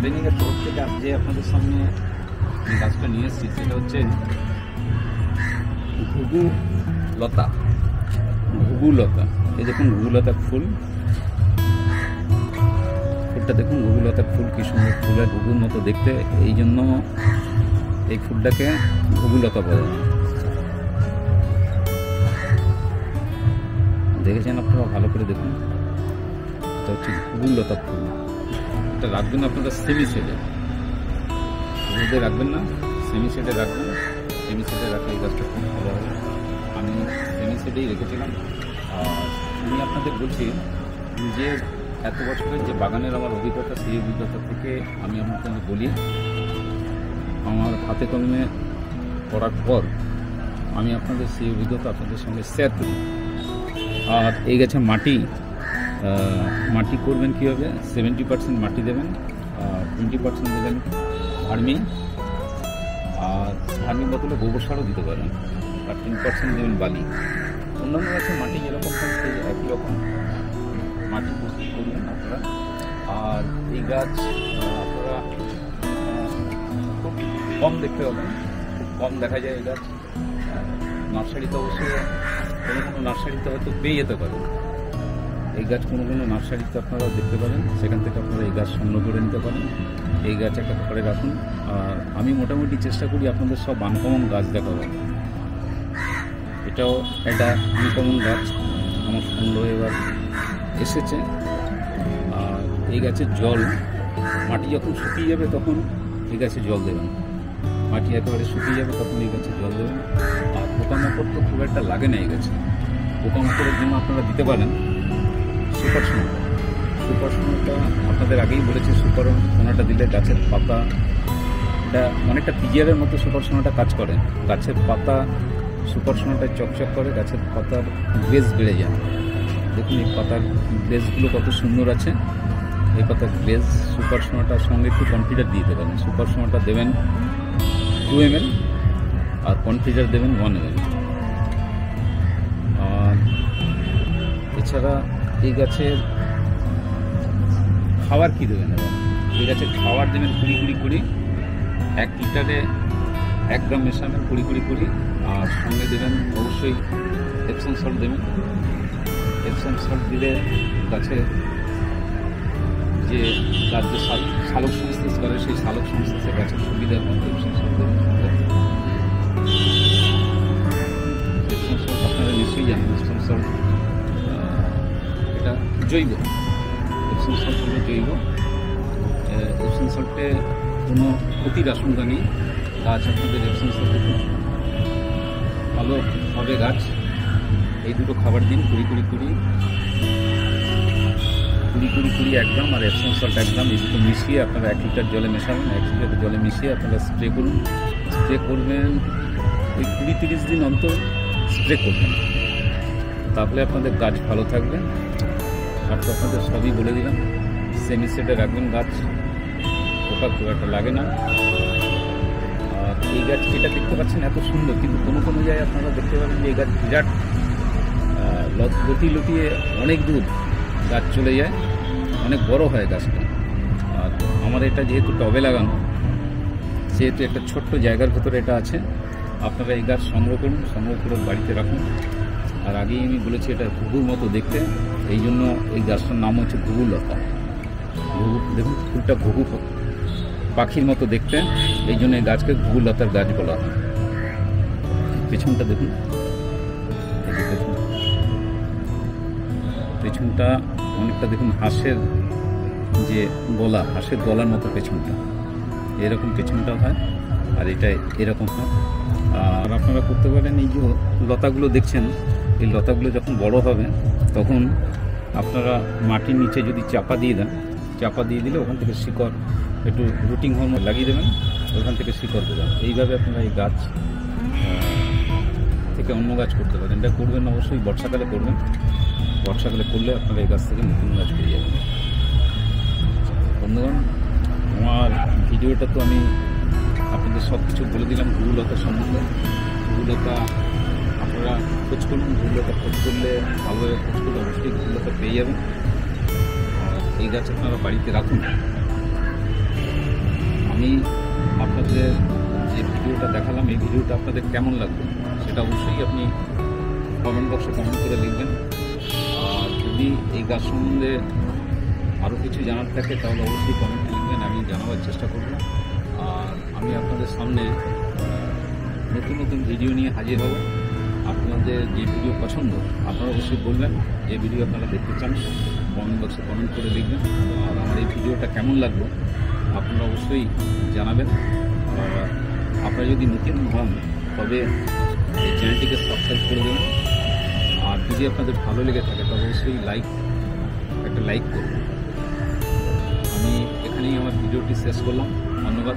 Gardening এর তরফ থেকে আজ যে আপনাদের সামনে গাছটা নিয়ে এসেছি সেটা হচ্ছে ঘুঘু লতা। ঘুঘু লতা, এই দেখুন ঘুঘু লতার ফুলটা দেখুন, ঘুঘু লতার ফুল কি সুন্দর, ফুলের ঘুঘুর মতো দেখতে, এই জন্য এই ফুলটাকে ঘুঘু লতা বলে। দেখেছেন আপনারা, ভালো করে দেখুন, এটা হচ্ছে ঘুঘু লতার ফুল। এটা রাখবেন আপনারা সেমি শেডে, রোদে রাখবেন না, সেমি শেডে রাখবেন। সেমি শেডে রাখলে এই গাছটা খুব ভালো হবে। আমি সেমি শেডেই রেখেছিলাম। আর আমি আপনাদের বলছি যে এত বছরের যে বাগানের আমার অভিজ্ঞতা, সেই অভিজ্ঞতা থেকে আমি আপনাদের বলি, আমার হাতে কলমে করার পর আমি আপনাদের সেই অভিজ্ঞতা আপনাদের সঙ্গে শেয়ার করি। আর এই গাছে মাটি করবেন কীভাবে, 70% মাটি দেবেন, 20% দেবেন ভার্মি, আর ভার্মির বদলে গোবর সারও দিতে পারেন, আর 10% দেবেন বালি। অন্যান্য গাছের মাটি যেরকম হয় সেই একই রকম মাটি প্রস্তুত করবেন আপনারা। আর এই গাছ আপনারা খুব কম দেখতে পাবেন, খুব কম দেখা যায় এই গাছ। নার্সারিতে অবশ্যই কোনো নার্সারিতে হয়তো পেয়ে যেতে পারেন এই গাছ, কোনো নার্সারিতে আপনারা দেখতে পারেন, সেখান থেকে আপনারা এই গাছ সংগ্রহ করে নিতে পারেন। এই গাছ একটা ঘরে রাখুন। আর আমি মোটামুটি চেষ্টা করি আপনাদের সব আনকমন গাছ দেখাবো। এটাও একটা আনকমন গাছ আমার সংগ্রহ এবার এসেছে। আর এই গাছের জল, মাটি যখন শুকিয়ে যাবে তখন এই গাছে জল দেবেন, মাটি একেবারে শুকিয়ে যাবে তখন এই গাছে জল দেবেন। আর পোকামাকড় তো খুব একটা লাগে না এই গাছে। পোকামাকড়ের জন্য আপনারা দিতে পারেন সুপার সোনাটা আপনাদের আগেই বলেছি, সুপার সোনাটা দিলে গাছের পাতা, এটা অনেকটা পিজিআরের মতো সুপার সোনাটা কাজ করে। গাছের পাতা সুপার সোনাটায় চকচক করে, গাছের পাতার গ্লেজ বেড়ে যায়। দেখুন এই পাতার গ্লেজগুলো কত সুন্দর আছে, এই পাতার গ্লেজ। সুপার সোনাটার সঙ্গে একটু কনফিডার দিতে পারেন। সুপার সোনাটা দেবেন 2 ml আর কনফিডার দেবেন 1 ml। আর এছাড়া এই গাছের খাবার কি দেবেন, এবার এই গাছের খাবার দেবেন 20-20-20, 1 লিটারে 1 গ্রাম মেশাবেন 20-20-20। আর সঙ্গে দেবেন অবশ্যই এপসম সল্ট দেবেন। এপসম সল্ট দিলে গাছে যে গাছ যে সালোক সংশ্লেষ করে, সেই সালোক সংশ্লেষে গাছের সুবিধা হয়। এপসম সল্ট দেবেন। এপসম সল্ট আপনারা নিশ্চয়ই জানেন, এপসম সল্ট এটা জৈব, এপসম সল্ট হলো জৈব। এপসম সল্টে কোনো ক্ষতির আশঙ্কা নেই। গাছ আপনাদের এপসম সল্টে খুব ভালো হবে গাছ। এই দুটো খাবার দিন 20-20-20, 1 গ্রাম আর এপসম সল্ট 1 গ্রাম, এই দুটো মিশিয়ে আপনারা 1 লিটার জলে মেশাবেন। 1 লিটার জলে মিশিয়ে আপনারা স্প্রে করুন। স্প্রে করবেন ওই 20-30 দিন অন্তর স্প্রে করবেন, তাহলে আপনাদের গাছ ভালো থাকবে। আর তো আপনাদের সবই বলে দিলাম, সেমি সেটে রাখবেন গাছ, পোকা খুব একটা লাগে না। আর এই গাছ যেটা দেখতে পাচ্ছেন এত সুন্দর, কিন্তু কোনো জায়গায় আপনারা দেখতে পাবেন যে এই গাছ বিরাট লতিয়ে অনেক দূর গাছ চলে যায়, অনেক বড় হয় গাছটা। আর আমার এটা যেহেতু টবে লাগানো, সেহেতু একটা ছোট্ট জায়গার ভেতরে এটা আছে। আপনারা এই গাছ সংগ্রহ করুন, সংগ্রহ করে বাড়িতে রাখুন। আর আগেই আমি বলেছি এটা ঘুঘুর মতো দেখতে, এই জন্য এই গাছটার নাম হচ্ছে ঘুঘু লতা। ঘুঘু দেখুন, ফুলটা ঘুঘু পাখির মতো দেখতে, এই জন্য এই গাছকে ঘুঘু লতার গাছ বলা হয়। পেছনটা দেখুন, পেছনটা অনেকটা দেখুন হাঁসের যে গলা, হাঁসের গলার মতো পেছনটা, এরকম পেছনটা হয়। আর এটা এরকম হয়। আর আপনারা করতে পারেন, এই যে লতাগুলো দেখছেন, এই লতাগুলো যখন বড় হবে তখন আপনারা মাটির নিচে যদি চাপা দিয়ে দেন, চাপা দিয়ে দিলে ওখান থেকে শিকড়, একটু রুটিং হরমোন লাগিয়ে দেবেন, ওখান থেকে শিকড় দেবেন। এইভাবে আপনারা এই গাছ থেকে অন্য গাছ করতে পারেন। এটা করবেন অবশ্যই বর্ষাকালে করবেন, বর্ষাকালে করলে আপনারা এই গাছ থেকে নতুন গাছ পেয়ে যাবেন। বন্ধুগণ, আমার ভিডিওটা তো আমি আপনাদের সব কিছু বলে দিলাম ঘুঘু লতা সম্বন্ধে। ঘুঘু লতা আপনারা খোঁজ করুন, ঘুঘু লতা খোঁজ করলে ভালোভাবে খোঁজ করলে অবশ্যই ঘুঘু লতা পেয়ে যাবেন। এই গাছ আপনারা বাড়িতে রাখুন। আমি আপনাদের যে ভিডিওটা দেখালাম, এই ভিডিওটা আপনাদের কেমন লাগবে সেটা অবশ্যই আপনি কমেন্ট বক্সে কমেন্ট করে লিখবেন। আর যদি এই গাছ সম্বন্ধে আরও কিছু জানার থাকে তাহলে অবশ্যই কমেন্টে লিখবেন, আমি জানাবার চেষ্টা করব। আর আমি আপনাদের সামনে নতুন নতুন ভিডিও নিয়ে হাজির হব। আপনাদের যে ভিডিও পছন্দ আপনারা অবশ্যই বলবেন, যে ভিডিও আপনারা দেখতে চান কমেন্ট বক্সে কমেন্ট করে লিখবেন। আর আমার এই ভিডিওটা কেমন লাগলো আপনারা অবশ্যই জানাবেন। আর আপনারা যদি নতুন হন তবে এই চ্যানেলটিকে সাবস্ক্রাইব করে দেবেন। আর যদি আপনাদের ভালো লেগে থাকে তবে অবশ্যই একটা লাইক করবেন। আমি এখানেই আমার ভিডিওটি শেষ করলাম। ধন্যবাদ।